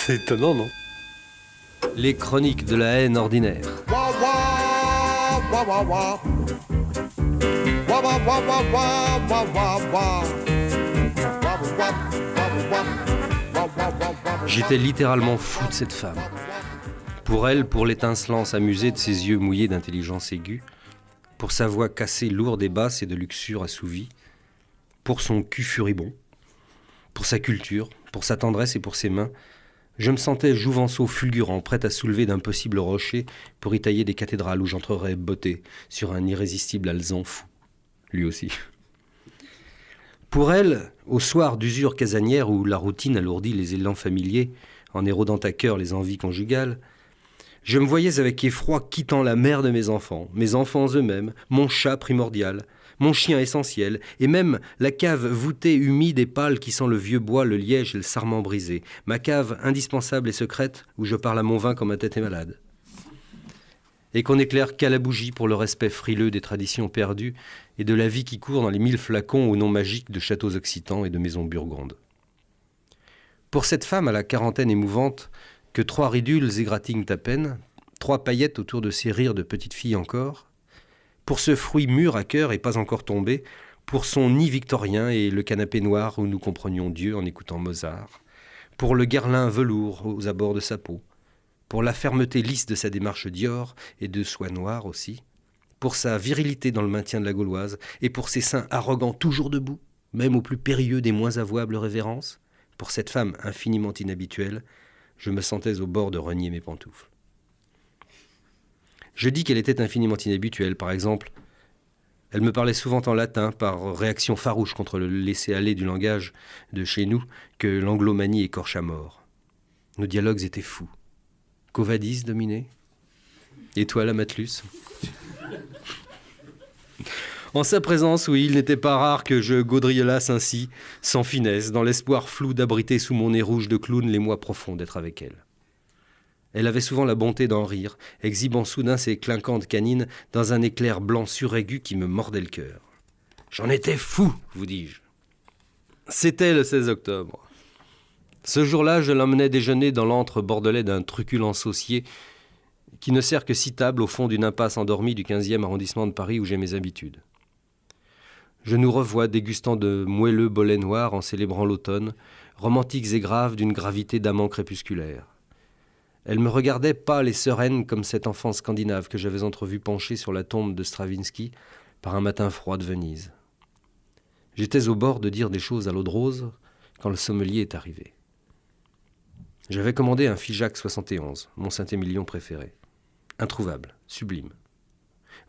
C'est étonnant, non? Les chroniques de la haine ordinaire. J'étais littéralement fou de cette femme. Pour elle, pour l'étincelance amusée de ses yeux mouillés d'intelligence aiguë, pour sa voix cassée, lourde et basse et de luxure assouvie, pour son cul furibond, pour sa culture, pour sa tendresse et pour ses mains, je me sentais jouvenceau fulgurant, prêt à soulever d'impossibles rochers pour y tailler des cathédrales où j'entrerais botté sur un irrésistible alezan fou. Lui aussi. Pour elle, au soir d'usure casanière où la routine alourdit les élans familiers en érodant à cœur les envies conjugales, je me voyais avec effroi quittant la mère de mes enfants eux-mêmes, mon chat primordial, mon chien essentiel, et même la cave voûtée, humide et pâle qui sent le vieux bois, le liège et le sarment brisé, ma cave indispensable et secrète où je parle à mon vin quand ma tête est malade. Et qu'on n'éclaire qu'à la bougie pour le respect frileux des traditions perdues et de la vie qui court dans les 1000 flacons au nom magique de châteaux occitans et de maisons burgondes. Pour cette femme à la quarantaine émouvante, que 3 ridules égratignent à peine, 3 paillettes autour de ses rires de petite fille encore, pour ce fruit mûr à cœur et pas encore tombé, pour son nid victorien et le canapé noir où nous comprenions Dieu en écoutant Mozart, pour le guerlin velours aux abords de sa peau, pour la fermeté lisse de sa démarche Dior et de soie noire aussi, pour sa virilité dans le maintien de la gauloise et pour ses seins arrogants toujours debout, même au plus périlleux des moins avouables révérences, pour cette femme infiniment inhabituelle, je me sentais au bord de renier mes pantoufles. Je dis qu'elle était infiniment inhabituelle, par exemple. Elle me parlait souvent en latin, par réaction farouche contre le laisser-aller du langage de chez nous que l'anglomanie écorche à mort. Nos dialogues étaient fous. Qu'Ovadis dominait? Et toi, la Matelus? En sa présence, oui, il n'était pas rare que je gaudriolasse ainsi, sans finesse, dans l'espoir flou d'abriter sous mon nez rouge de clown les mois profonds d'être avec elle. Elle avait souvent la bonté d'en rire, exhibant soudain ses clinquantes canines dans un éclair blanc suraigu qui me mordait le cœur. J'en étais fou, vous dis-je. C'était le 16 octobre. Ce jour-là, je l'emmenais déjeuner dans l'antre bordelais d'un truculent saucier qui ne sert que 6 tables au fond d'une impasse endormie du 15e arrondissement de Paris où j'ai mes habitudes. Je nous revois dégustant de moelleux bolets noirs en célébrant l'automne, romantiques et graves d'une gravité d'amant crépusculaire. Elle me regardait pâle et sereine comme cet enfant scandinave que j'avais entrevu penché sur la tombe de Stravinsky par un matin froid de Venise. J'étais au bord de dire des choses à l'eau de rose quand le sommelier est arrivé. J'avais commandé un Figeac 71, mon Saint-Émilion préféré. Introuvable, sublime.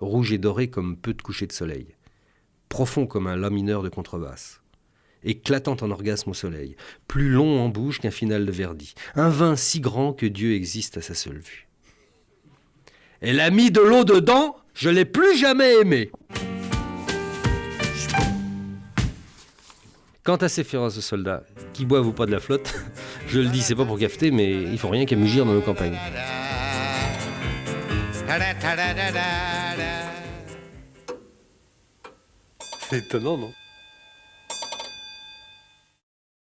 Rouge et doré comme peu de couchers de soleil. Profond comme un la mineur de contrebasse. Éclatant en orgasme au soleil. Plus long en bouche qu'un final de Verdi. Un vin si grand que Dieu existe à sa seule vue. Elle a mis de l'eau dedans, je l'ai plus jamais aimé. Quant à ces féroces soldats, qui boivent ou pas de la flotte, je le dis, c'est pas pour cafeter, mais il faut rien qu'à mugir dans nos campagnes. C'est étonnant, non?